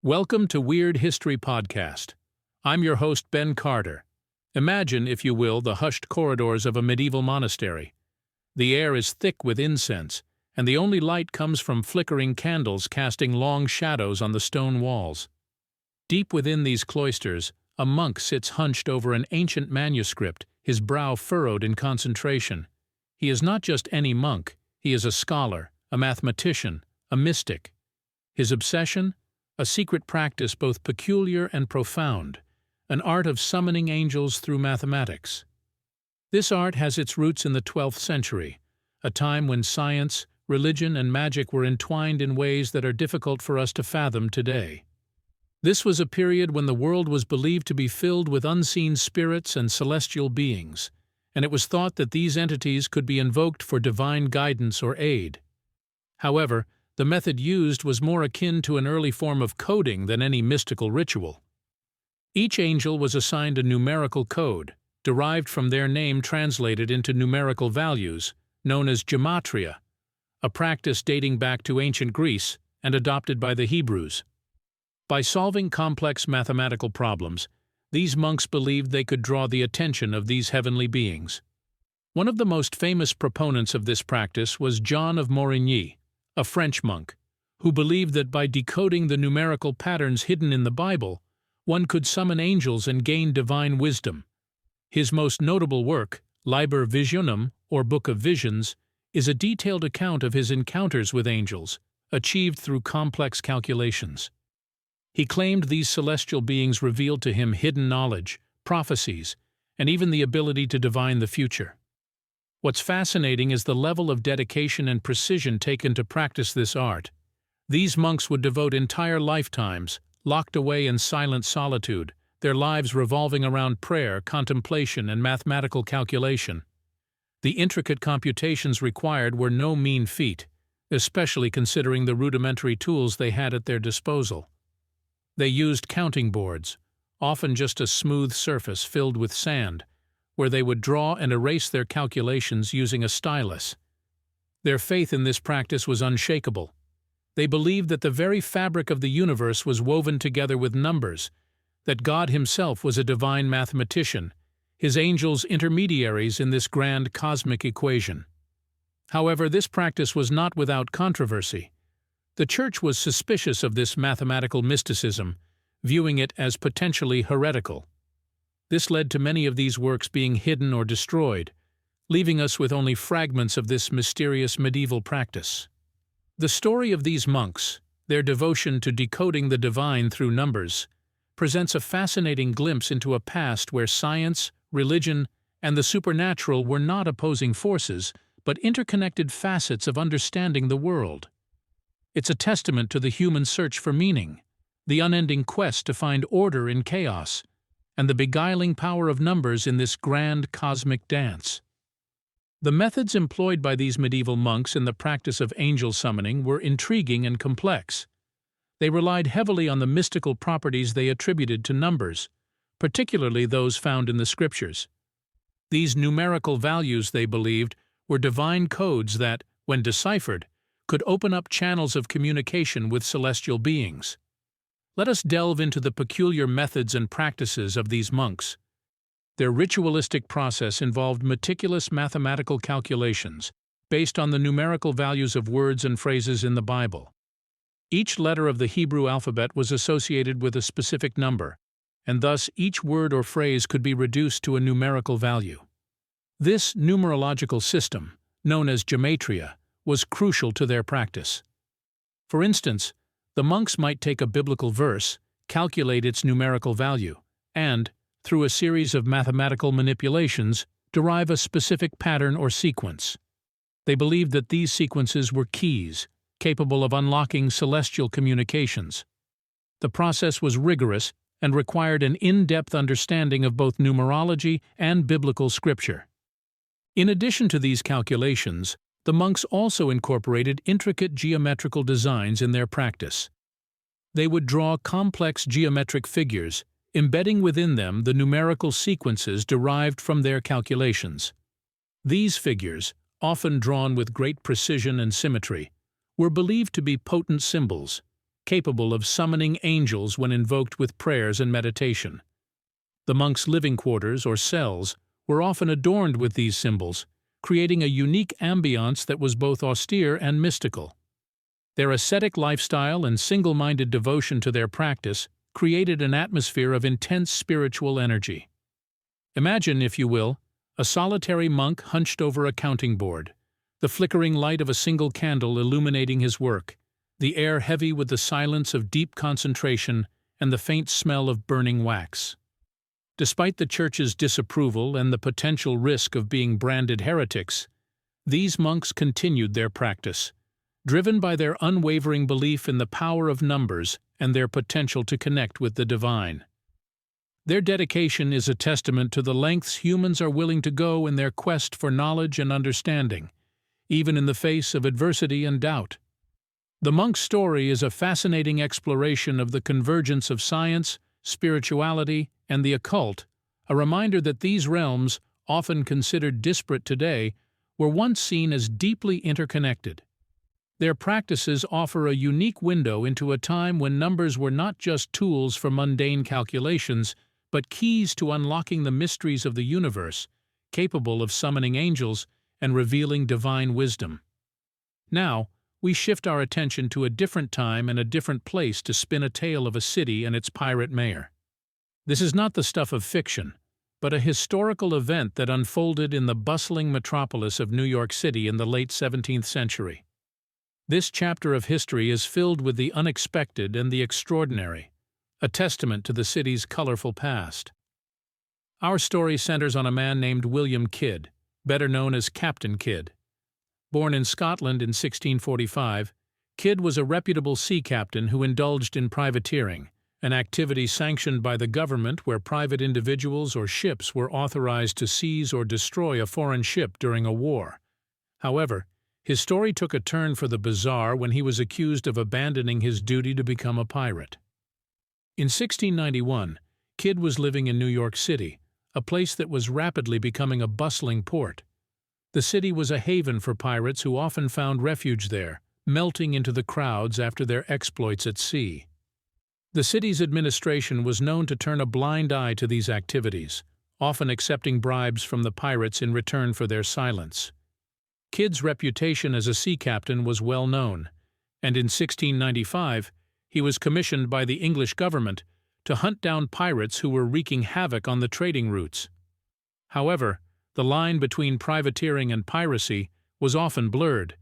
Welcome to Weird History Podcast. I'm your host, Ben Carter. Imagine, if you will, the hushed corridors of a medieval monastery. The air is thick with incense, and the only light comes from flickering candles casting long shadows on the stone walls. Deep within these cloisters, a monk sits hunched over an ancient manuscript, his brow furrowed in concentration. He is not just any monk, he is a scholar, a mathematician, a mystic. His obsession? A secret practice both peculiar and profound, an art of summoning angels through mathematics. This art has its roots in the 12th century, a time when science, religion, and magic were entwined in ways that are difficult for us to fathom today. This was a period when the world was believed to be filled with unseen spirits and celestial beings, and it was thought that these entities could be invoked for divine guidance or aid. However, the method used was more akin to an early form of coding than any mystical ritual. Each angel was assigned a numerical code, derived from their name translated into numerical values, known as gematria, a practice dating back to ancient Greece and adopted by the Hebrews. By solving complex mathematical problems, these monks believed they could draw the attention of these heavenly beings. One of the most famous proponents of this practice was John of Morigny, a French monk, who believed that by decoding the numerical patterns hidden in the Bible, one could summon angels and gain divine wisdom. His most notable work, Liber Visionum, or Book of Visions, is a detailed account of his encounters with angels, achieved through complex calculations. He claimed these celestial beings revealed to him hidden knowledge, prophecies, and even the ability to divine the future. What's fascinating is the level of dedication and precision taken to practice this art. These monks would devote entire lifetimes, locked away in silent solitude, their lives revolving around prayer, contemplation, and mathematical calculation. The intricate computations required were no mean feat, especially considering the rudimentary tools they had at their disposal. They used counting boards, often just a smooth surface filled with sand, where they would draw and erase their calculations using a stylus. Their faith in this practice was unshakable. They believed that the very fabric of the universe was woven together with numbers, that God himself was a divine mathematician, his angels intermediaries in this grand cosmic equation. However, this practice was not without controversy. The Church was suspicious of this mathematical mysticism, viewing it as potentially heretical. This led to many of these works being hidden or destroyed, leaving us with only fragments of this mysterious medieval practice. The story of these monks, their devotion to decoding the divine through numbers, presents a fascinating glimpse into a past where science, religion, and the supernatural were not opposing forces, but interconnected facets of understanding the world. It's a testament to the human search for meaning, the unending quest to find order in chaos, and the beguiling power of numbers in this grand cosmic dance. The methods employed by these medieval monks in the practice of angel summoning were intriguing and complex. They relied heavily on the mystical properties they attributed to numbers, particularly those found in the scriptures. These numerical values, they believed, were divine codes that, when deciphered, could open up channels of communication with celestial beings. Let us delve into the peculiar methods and practices of these monks. Their ritualistic process involved meticulous mathematical calculations based on the numerical values of words and phrases in the Bible. Each letter of the Hebrew alphabet was associated with a specific number, and thus each word or phrase could be reduced to a numerical value. This numerological system, known as gematria, was crucial to their practice. For instance, the monks might take a biblical verse, calculate its numerical value, and, through a series of mathematical manipulations, derive a specific pattern or sequence. They believed that these sequences were keys, capable of unlocking celestial communications. The process was rigorous and required an in-depth understanding of both numerology and biblical scripture. In addition to these calculations, the monks also incorporated intricate geometrical designs in their practice. They would draw complex geometric figures, embedding within them the numerical sequences derived from their calculations. These figures, often drawn with great precision and symmetry, were believed to be potent symbols, capable of summoning angels when invoked with prayers and meditation. The monks' living quarters, or cells, were often adorned with these symbols, creating a unique ambiance that was both austere and mystical. Their ascetic lifestyle and single-minded devotion to their practice created an atmosphere of intense spiritual energy. Imagine, if you will, a solitary monk hunched over a counting board, the flickering light of a single candle illuminating his work, the air heavy with the silence of deep concentration and the faint smell of burning wax. Despite the Church's disapproval and the potential risk of being branded heretics, these monks continued their practice, driven by their unwavering belief in the power of numbers and their potential to connect with the divine. Their dedication is a testament to the lengths humans are willing to go in their quest for knowledge and understanding, even in the face of adversity and doubt. The monk's story is a fascinating exploration of the convergence of science, spirituality, and the occult, a reminder that these realms, often considered disparate today, were once seen as deeply interconnected. Their practices offer a unique window into a time when numbers were not just tools for mundane calculations, but keys to unlocking the mysteries of the universe, capable of summoning angels and revealing divine wisdom. Now, we shift our attention to a different time and a different place to spin a tale of a city and its pirate mayor. This is not the stuff of fiction, but a historical event that unfolded in the bustling metropolis of New York City in the late 17th century. This chapter of history is filled with the unexpected and the extraordinary, a testament to the city's colorful past. Our story centers on a man named William Kidd, better known as Captain Kidd. Born in Scotland in 1645, Kidd was a reputable sea captain who indulged in privateering, an activity sanctioned by the government where private individuals or ships were authorized to seize or destroy a foreign ship during a war. However, his story took a turn for the bizarre when he was accused of abandoning his duty to become a pirate. In 1691, Kidd was living in New York City, a place that was rapidly becoming a bustling port. The city was a haven for pirates who often found refuge there, melting into the crowds after their exploits at sea. The city's administration was known to turn a blind eye to these activities, often accepting bribes from the pirates in return for their silence. Kidd's reputation as a sea captain was well known, and in 1695 he was commissioned by the English government to hunt down pirates who were wreaking havoc on the trading routes. However, the line between privateering and piracy was often blurred,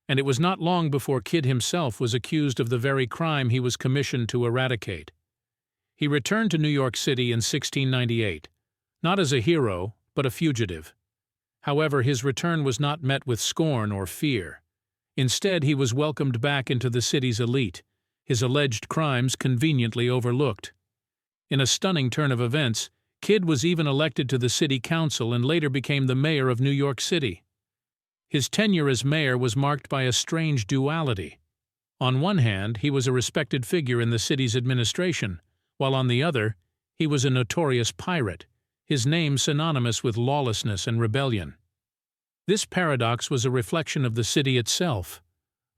and it was not long before Kidd himself was accused of the very crime he was commissioned to eradicate. He returned to New York City in 1698, not as a hero, but a fugitive. However, his return was not met with scorn or fear. Instead, he was welcomed back into the city's elite, his alleged crimes conveniently overlooked. In a stunning turn of events, Kidd was even elected to the city council and later became the mayor of New York City. His tenure as mayor was marked by a strange duality. On one hand, he was a respected figure in the city's administration, while on the other, he was a notorious pirate, his name synonymous with lawlessness and rebellion. This paradox was a reflection of the city itself,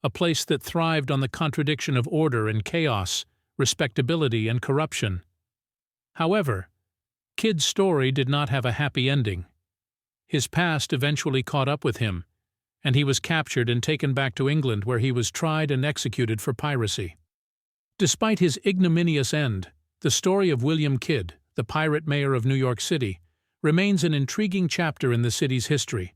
a place that thrived on the contradiction of order and chaos, respectability and corruption. However, Kidd's story did not have a happy ending. His past eventually caught up with him, and he was captured and taken back to England where he was tried and executed for piracy. Despite his ignominious end, the story of William Kidd, the pirate mayor of New York City, remains an intriguing chapter in the city's history,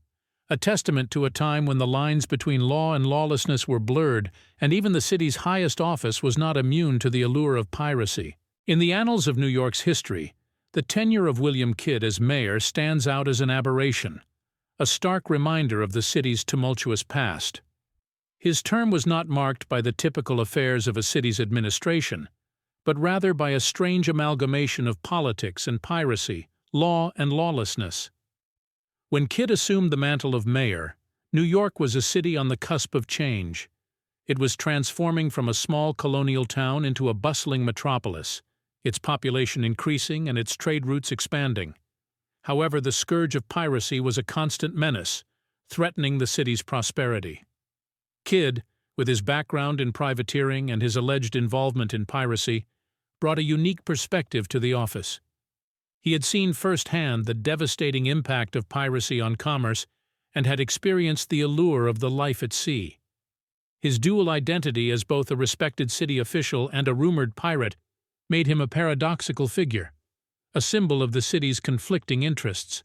a testament to a time when the lines between law and lawlessness were blurred, and even the city's highest office was not immune to the allure of piracy. In the annals of New York's history, the tenure of William Kidd as mayor stands out as an aberration, a stark reminder of the city's tumultuous past. His term was not marked by the typical affairs of a city's administration, but rather by a strange amalgamation of politics and piracy, law and lawlessness. When Kidd assumed the mantle of mayor, New York was a city on the cusp of change. It was transforming from a small colonial town into a bustling metropolis, its population increasing and its trade routes expanding. However, the scourge of piracy was a constant menace, threatening the city's prosperity. Kidd, with his background in privateering and his alleged involvement in piracy, brought a unique perspective to the office. He had seen firsthand the devastating impact of piracy on commerce and had experienced the allure of the life at sea. His dual identity as both a respected city official and a rumored pirate made him a paradoxical figure, a symbol of the city's conflicting interests.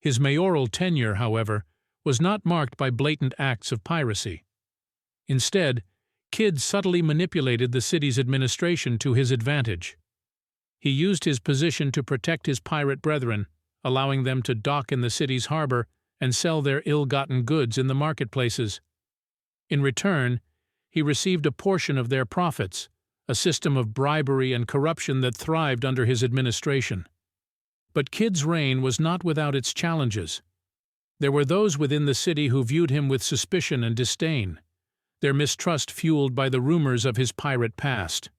His mayoral tenure, however, was not marked by blatant acts of piracy. Instead, Kidd subtly manipulated the city's administration to his advantage. He used his position to protect his pirate brethren, allowing them to dock in the city's harbor and sell their ill-gotten goods in the marketplaces. In return, he received a portion of their profits, a system of bribery and corruption that thrived under his administration. But Kidd's reign was not without its challenges. There were those within the city who viewed him with suspicion and disdain, their mistrust fueled by the rumors of his pirate past.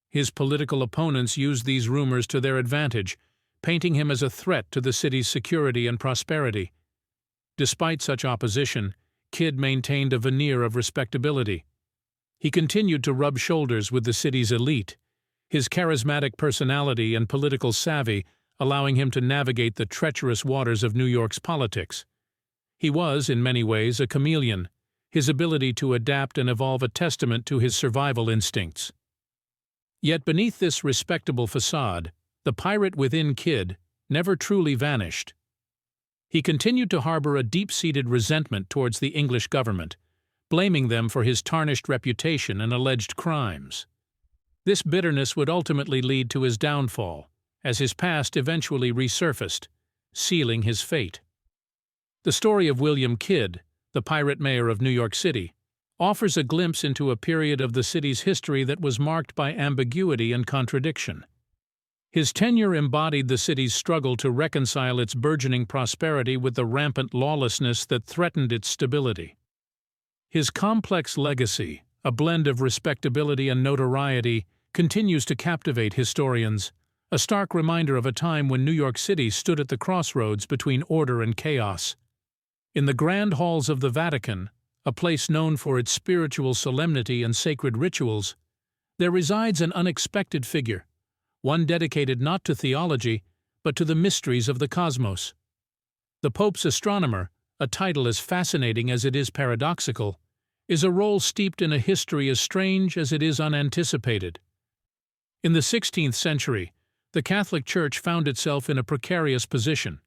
His political opponents used these rumors to their advantage, painting him as a threat to the city's security and prosperity. Despite such opposition, Kidd maintained a veneer of respectability. He continued to rub shoulders with the city's elite, his charismatic personality and political savvy allowing him to navigate the treacherous waters of New York's politics. He was, in many ways, a chameleon, his ability to adapt and evolve a testament to his survival instincts. Yet beneath this respectable facade, the pirate within Kidd never truly vanished. He continued to harbor a deep-seated resentment towards the English government, blaming them for his tarnished reputation and alleged crimes. This bitterness would ultimately lead to his downfall, as his past eventually resurfaced, sealing his fate. The story of William Kidd, the pirate mayor of New York City, offers a glimpse into a period of the city's history that was marked by ambiguity and contradiction. His tenure embodied the city's struggle to reconcile its burgeoning prosperity with the rampant lawlessness that threatened its stability. His complex legacy, a blend of respectability and notoriety, continues to captivate historians, a stark reminder of a time when New York City stood at the crossroads between order and chaos. In the grand halls of the Vatican, a place known for its spiritual solemnity and sacred rituals, there resides an unexpected figure, one dedicated not to theology, but to the mysteries of the cosmos. The Pope's Astronomer, a title as fascinating as it is paradoxical, is a role steeped in a history as strange as it is unanticipated. In the 16th century, the Catholic Church found itself in a precarious position.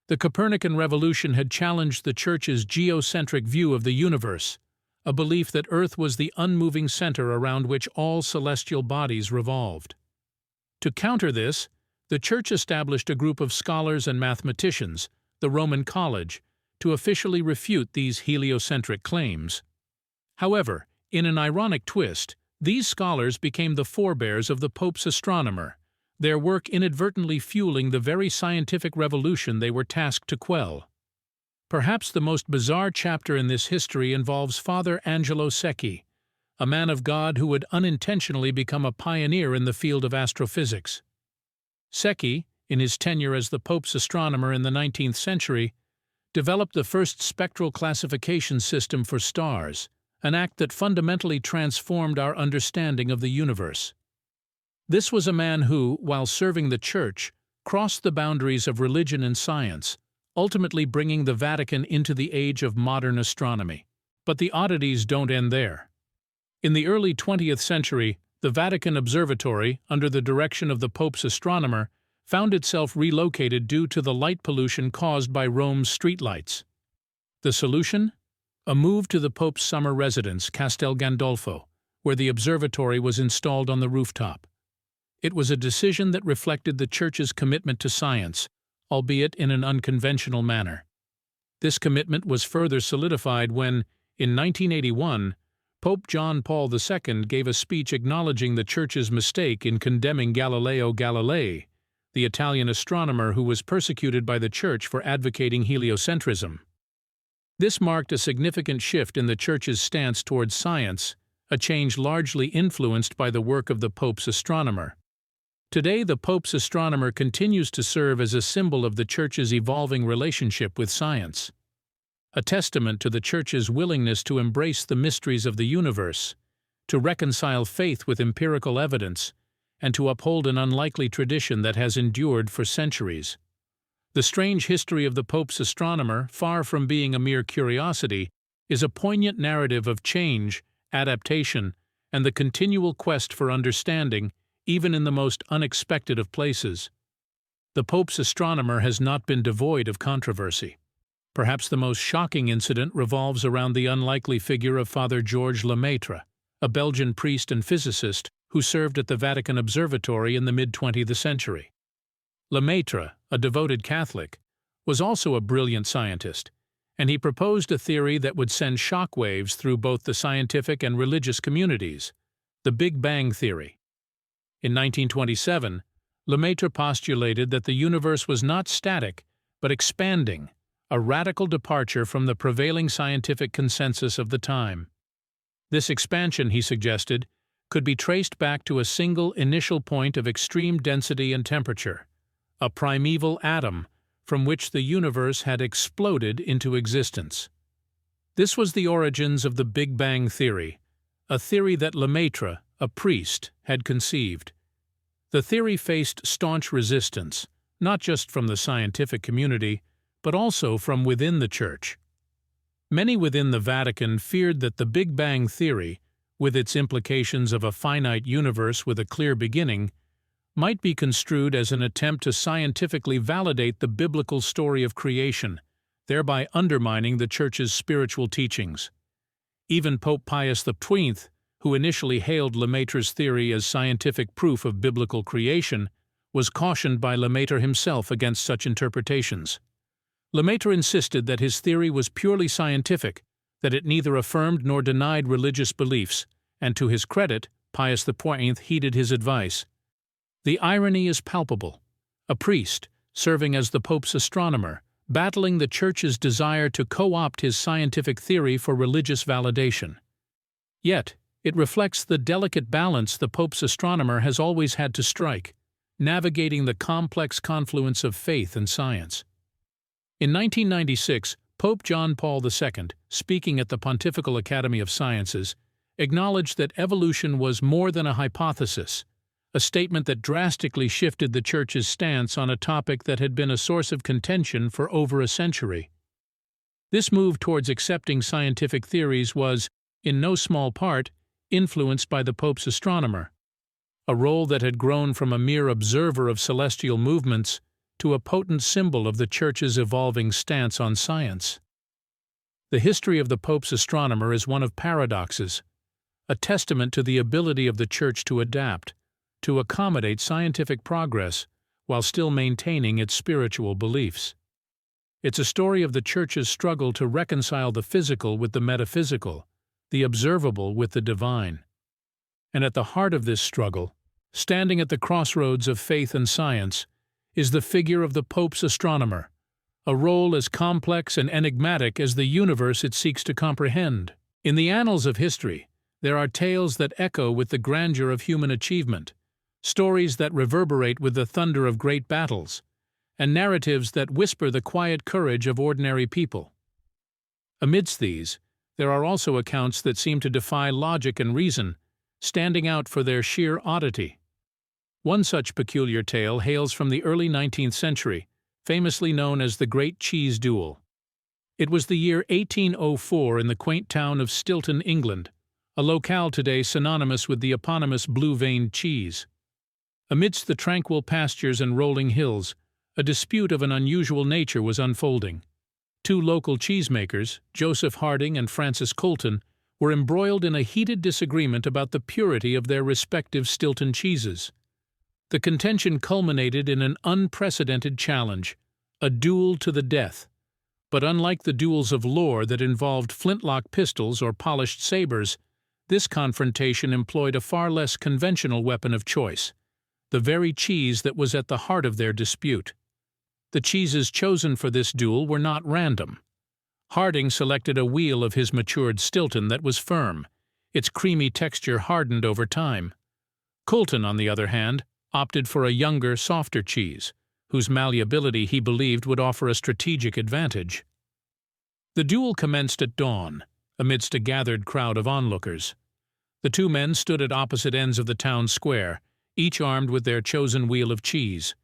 The Copernican revolution had challenged the Church's geocentric view of the universe, a belief that Earth was the unmoving center around which all celestial bodies revolved. To counter this, the Church established a group of scholars and mathematicians, the Roman College, to officially refute these heliocentric claims. However, in an ironic twist, these scholars became the forebears of the Pope's Astronomer, their work inadvertently fueling the very scientific revolution they were tasked to quell. Perhaps the most bizarre chapter in this history involves Father Angelo Secchi, a man of God who would unintentionally become a pioneer in the field of astrophysics. Secchi, in his tenure as the Pope's astronomer in the 19th century, developed the first spectral classification system for stars, an act that fundamentally transformed our understanding of the universe. This was a man who, while serving the Church, crossed the boundaries of religion and science, ultimately bringing the Vatican into the age of modern astronomy. But the oddities don't end there. In the early 20th century, the Vatican Observatory, under the direction of the Pope's astronomer, found itself relocated due to the light pollution caused by Rome's streetlights. The solution? A move to the Pope's summer residence, Castel Gandolfo, where the observatory was installed on the rooftop. It was a decision that reflected the Church's commitment to science, albeit in an unconventional manner. This commitment was further solidified when, in 1981, Pope John Paul II gave a speech acknowledging the Church's mistake in condemning Galileo Galilei, the Italian astronomer who was persecuted by the Church for advocating heliocentrism. This marked a significant shift in the Church's stance towards science, a change largely influenced by the work of the Pope's astronomer. Today, the Pope's astronomer continues to serve as a symbol of the Church's evolving relationship with science. a testament to the Church's willingness to embrace the mysteries of the universe, to reconcile faith with empirical evidence, and to uphold an unlikely tradition that has endured for centuries. The strange history of the Pope's astronomer, far from being a mere curiosity, is a poignant narrative of change, adaptation, and the continual quest for understanding, even in the most unexpected of places. The Pope's astronomer has not been devoid of controversy. Perhaps the most shocking incident revolves around the unlikely figure of Father Georges Lemaitre, a Belgian priest and physicist who served at the Vatican Observatory in the mid-20th century. Lemaitre, a devoted Catholic, was also a brilliant scientist, and he proposed a theory that would send shockwaves through both the scientific and religious communities: the Big Bang theory. In 1927, Lemaitre postulated that the universe was not static, but expanding, a radical departure from the prevailing scientific consensus of the time. This expansion, he suggested, could be traced back to a single initial point of extreme density and temperature, a primeval atom from which the universe had exploded into existence. This was the origins of the Big Bang theory, a theory that Lemaitre, a priest, had conceived. The theory faced staunch resistance, not just from the scientific community, but also from within the Church. Many within the Vatican feared that the Big Bang theory, with its implications of a finite universe with a clear beginning, might be construed as an attempt to scientifically validate the biblical story of creation, thereby undermining the Church's spiritual teachings. Even Pope Pius XII, who initially hailed Lemaitre's theory as scientific proof of biblical creation, was cautioned by Lemaitre himself against such interpretations. Lemaitre insisted that his theory was purely scientific, that it neither affirmed nor denied religious beliefs, and to his credit, Pius XII heeded his advice. The irony is palpable. A priest, serving as the Pope's astronomer, battling the Church's desire to co-opt his scientific theory for religious validation. Yet, it reflects the delicate balance the Pope's astronomer has always had to strike, navigating the complex confluence of faith and science. In 1996, Pope John Paul II, speaking at the Pontifical Academy of Sciences, acknowledged that evolution was more than a hypothesis, a statement that drastically shifted the Church's stance on a topic that had been a source of contention for over a century. This move towards accepting scientific theories was, in no small part, influenced by the Pope's astronomer, a role that had grown from a mere observer of celestial movements to a potent symbol of the Church's evolving stance on science. The history of the Pope's astronomer is one of paradoxes, a testament to the ability of the Church to adapt, to accommodate scientific progress while still maintaining its spiritual beliefs. It's a story of the Church's struggle to reconcile the physical with the metaphysical, the observable with the divine. And at the heart of this struggle, standing at the crossroads of faith and science, is the figure of the Pope's astronomer, a role as complex and enigmatic as the universe it seeks to comprehend. In the annals of history, there are tales that echo with the grandeur of human achievement, stories that reverberate with the thunder of great battles, and narratives that whisper the quiet courage of ordinary people. Amidst these, there are also accounts that seem to defy logic and reason, standing out for their sheer oddity. One such peculiar tale hails from the early 19th century, famously known as the Great Cheese Duel. It was the year 1804 in the quaint town of Stilton, England, a locale today synonymous with the eponymous blue-veined cheese. Amidst the tranquil pastures and rolling hills, a dispute of an unusual nature was unfolding. Two local cheesemakers, Joseph Harding and Francis Colton, were embroiled in a heated disagreement about the purity of their respective Stilton cheeses. The contention culminated in an unprecedented challenge, a duel to the death. But unlike the duels of lore that involved flintlock pistols or polished sabers, this confrontation employed a far less conventional weapon of choice, the very cheese that was at the heart of their dispute. The cheeses chosen for this duel were not random. Harding selected a wheel of his matured Stilton that was firm, its creamy texture hardened over time. Colton, on the other hand, opted for a younger, softer cheese, whose malleability he believed would offer a strategic advantage. The duel commenced at dawn, amidst a gathered crowd of onlookers. The two men stood at opposite ends of the town square, each armed with their chosen wheel of cheese.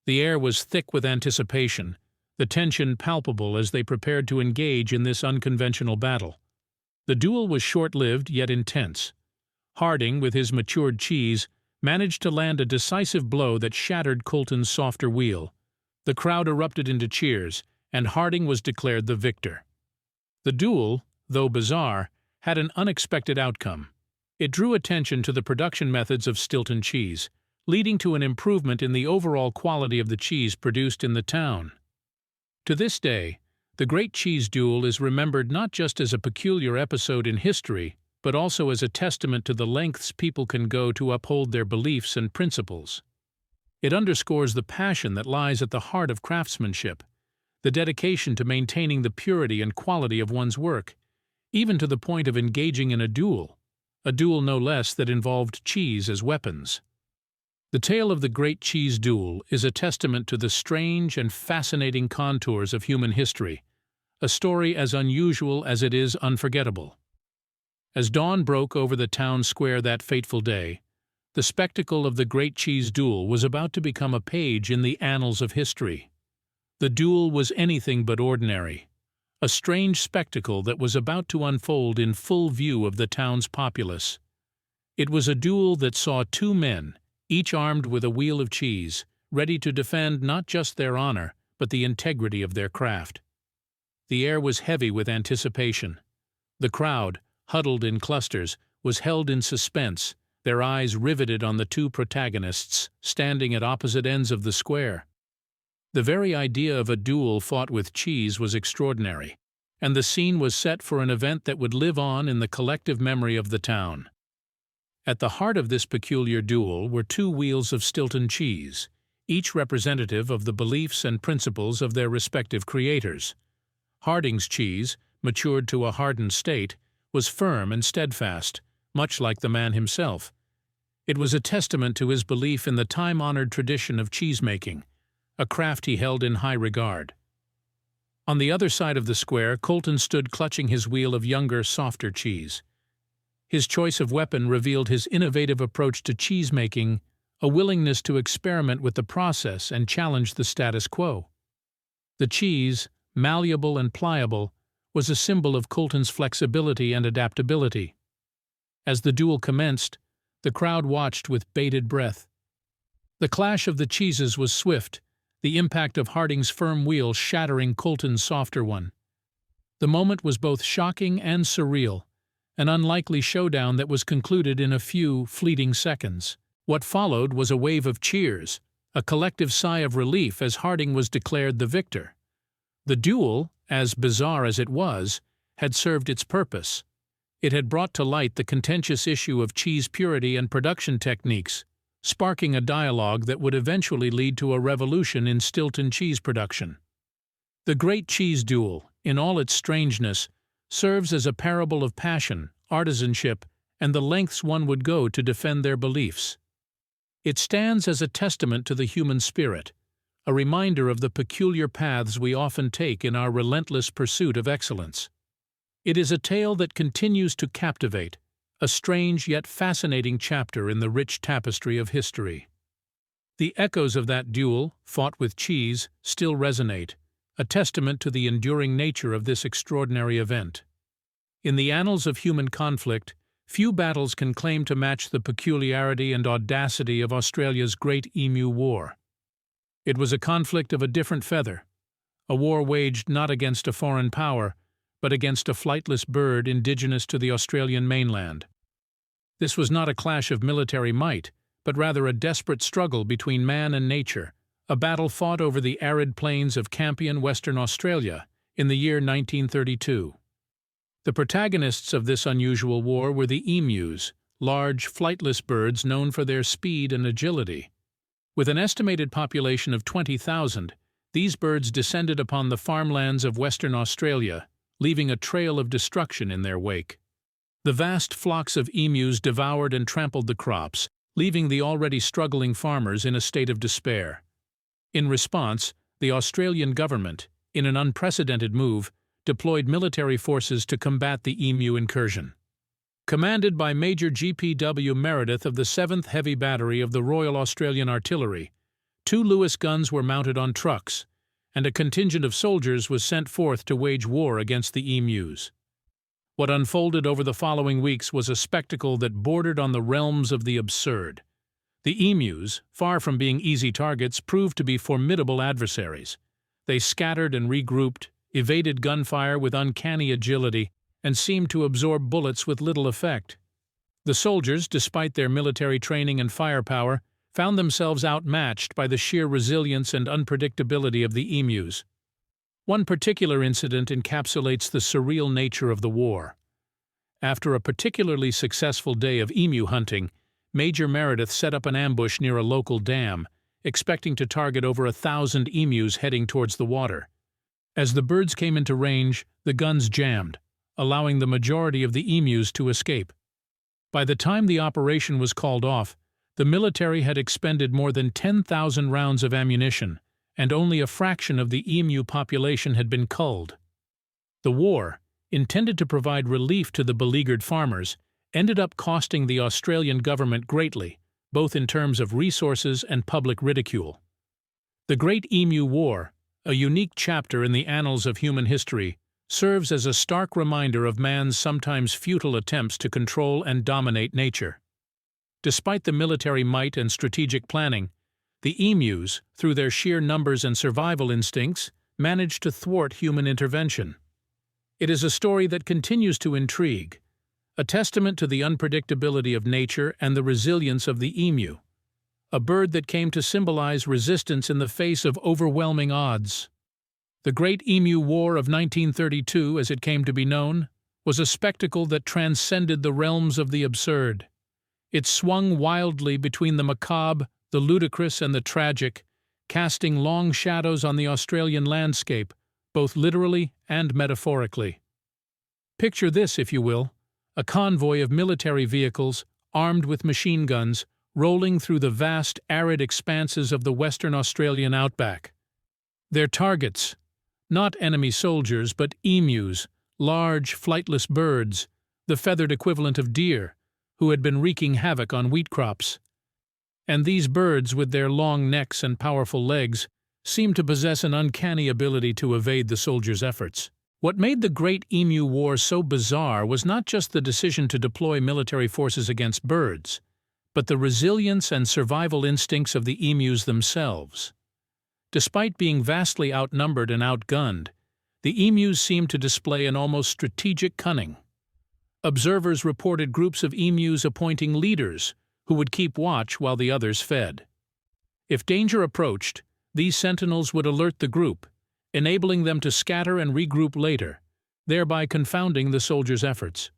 The air was thick with anticipation, the tension palpable as they prepared to engage in this unconventional battle. The duel was short-lived yet intense. Harding, with his matured cheese, managed to land a decisive blow that shattered Colton's softer wheel. The crowd erupted into cheers, and Harding was declared the victor. The duel, though bizarre, had an unexpected outcome. It drew attention to the production methods of Stilton cheese, leading to an improvement in the overall quality of the cheese produced in the town. To this day, the Great Cheese Duel is remembered not just as a peculiar episode in history, but also as a testament to the lengths people can go to uphold their beliefs and principles. It underscores the passion that lies at the heart of craftsmanship, the dedication to maintaining the purity and quality of one's work, even to the point of engaging in a duel no less that involved cheese as weapons. The tale of the Great Cheese Duel is a testament to the strange and fascinating contours of human history, a story as unusual as it is unforgettable. As dawn broke over the town square that fateful day, the spectacle of the Great Cheese Duel was about to become a page in the annals of history. The duel was anything but ordinary, a strange spectacle that was about to unfold in full view of the town's populace. It was a duel that saw two men, each armed with a wheel of cheese, ready to defend not just their honor, but the integrity of their craft. The air was heavy with anticipation. The crowd, huddled in clusters, was held in suspense, their eyes riveted on the two protagonists standing at opposite ends of the square. The very idea of a duel fought with cheese was extraordinary, and the scene was set for an event that would live on in the collective memory of the town. At the heart of this peculiar duel were two wheels of Stilton cheese, each representative of the beliefs and principles of their respective creators. Harding's cheese, matured to a hardened state, was firm and steadfast, much like the man himself. It was a testament to his belief in the time-honored tradition of cheesemaking, a craft he held in high regard. On the other side of the square, Colton stood clutching his wheel of younger, softer cheese. His choice of weapon revealed his innovative approach to cheesemaking, a willingness to experiment with the process and challenge the status quo. The cheese, malleable and pliable, was a symbol of Colton's flexibility and adaptability. As the duel commenced, the crowd watched with bated breath. The clash of the cheeses was swift, the impact of Harding's firm wheel shattering Colton's softer one. The moment was both shocking and surreal, an unlikely showdown that was concluded in a few fleeting seconds. What followed was a wave of cheers, a collective sigh of relief as Harding was declared the victor. The duel, as bizarre as it was, had served its purpose. It had brought to light the contentious issue of cheese purity and production techniques, sparking a dialogue that would eventually lead to a revolution in Stilton cheese production. The Great Cheese Duel, in all its strangeness, serves as a parable of passion, artisanship, and the lengths one would go to defend their beliefs. It stands as a testament to the human spirit, a reminder of the peculiar paths we often take in our relentless pursuit of excellence. It is a tale that continues to captivate, a strange yet fascinating chapter in the rich tapestry of history. The echoes of that duel, fought with cheese, still resonate, a testament to the enduring nature of this extraordinary event. In the annals of human conflict, few battles can claim to match the peculiarity and audacity of Australia's Great Emu War. It was a conflict of a different feather, a war waged not against a foreign power, but against a flightless bird indigenous to the Australian mainland. This was not a clash of military might, but rather a desperate struggle between man and nature, a battle fought over the arid plains of Campion, Western Australia, in the year 1932. The protagonists of this unusual war were the emus, large, flightless birds known for their speed and agility. With an estimated population of 20,000, these birds descended upon the farmlands of Western Australia, leaving a trail of destruction in their wake. The vast flocks of emus devoured and trampled the crops, leaving the already struggling farmers in a state of despair. In response, the Australian government, in an unprecedented move, deployed military forces to combat the emu incursion. Commanded by Major G.P.W. Meredith of the 7th Heavy Battery of the Royal Australian Artillery, 2 Lewis guns were mounted on trucks, and a contingent of soldiers was sent forth to wage war against the emus. What unfolded over the following weeks was a spectacle that bordered on the realms of the absurd. The emus, far from being easy targets, proved to be formidable adversaries. They scattered and regrouped, evaded gunfire with uncanny agility, and seemed to absorb bullets with little effect. The soldiers, despite their military training and firepower, found themselves outmatched by the sheer resilience and unpredictability of the emus. One particular incident encapsulates the surreal nature of the war. After a particularly successful day of emu hunting, Major Meredith set up an ambush near a local dam, expecting to target over 1,000 emus heading towards the water. As the birds came into range, the guns jammed, allowing the majority of the emus to escape. By the time the operation was called off, the military had expended more than 10,000 rounds of ammunition, and only a fraction of the emu population had been culled. The war, intended to provide relief to the beleaguered farmers, ended up costing the Australian government greatly, both in terms of resources and public ridicule. The Great Emu War, a unique chapter in the annals of human history, serves as a stark reminder of man's sometimes futile attempts to control and dominate nature. Despite the military might and strategic planning, the emus, through their sheer numbers and survival instincts, managed to thwart human intervention. It is a story that continues to intrigue, a testament to the unpredictability of nature and the resilience of the emu, a bird that came to symbolize resistance in the face of overwhelming odds. The Great Emu War of 1932, as it came to be known, was a spectacle that transcended the realms of the absurd. It swung wildly between the macabre, the ludicrous, and the tragic, casting long shadows on the Australian landscape, both literally and metaphorically. Picture this, if you will, a convoy of military vehicles, armed with machine guns, rolling through the vast, arid expanses of the Western Australian outback. Their targets, not enemy soldiers, but emus, large, flightless birds, the feathered equivalent of deer, who had been wreaking havoc on wheat crops. And these birds, with their long necks and powerful legs, seemed to possess an uncanny ability to evade the soldiers' efforts. What made the Great Emu War so bizarre was not just the decision to deploy military forces against birds, but the resilience and survival instincts of the emus themselves. Despite being vastly outnumbered and outgunned, the emus seemed to display an almost strategic cunning. Observers reported groups of emus appointing leaders who would keep watch while the others fed. If danger approached, these sentinels would alert the group, enabling them to scatter and regroup later, thereby confounding the soldiers' efforts.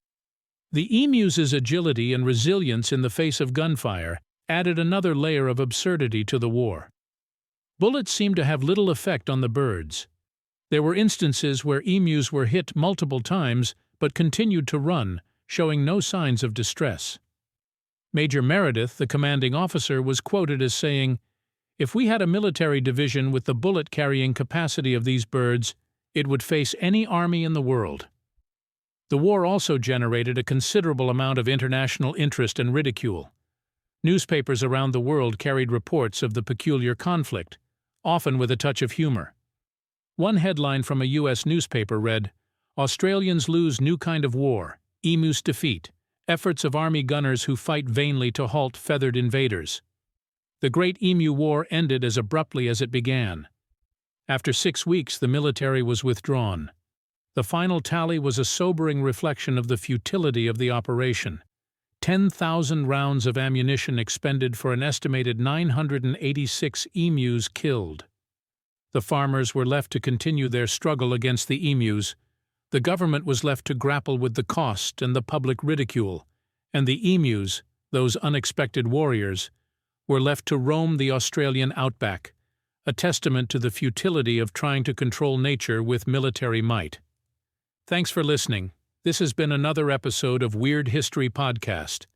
The emus' agility and resilience in the face of gunfire added another layer of absurdity to the war. Bullets seemed to have little effect on the birds. There were instances where emus were hit multiple times but continued to run, showing no signs of distress. Major Meredith, the commanding officer, was quoted as saying, "If we had a military division with the bullet-carrying capacity of these birds, it would face any army in the world." The war also generated a considerable amount of international interest and ridicule. Newspapers around the world carried reports of the peculiar conflict, often with a touch of humor. One headline from a U.S. newspaper read, "Australians lose new kind of war, emus defeat, efforts of army gunners who fight vainly to halt feathered invaders." The Great Emu War ended as abruptly as it began. After 6 weeks, the military was withdrawn. The final tally was a sobering reflection of the futility of the operation. 10,000 rounds of ammunition expended for an estimated 986 emus killed. The farmers were left to continue their struggle against the emus. The government was left to grapple with the cost and the public ridicule, and the emus, those unexpected warriors, were left to roam the Australian outback, a testament to the futility of trying to control nature with military might. Thanks for listening. This has been another episode of Weird History Podcast.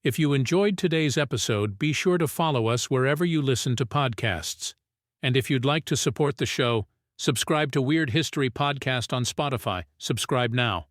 If you enjoyed today's episode, be sure to follow us wherever you listen to podcasts. And if you'd like to support the show, Subscribe to Weird History Podcast on Spotify. Subscribe now.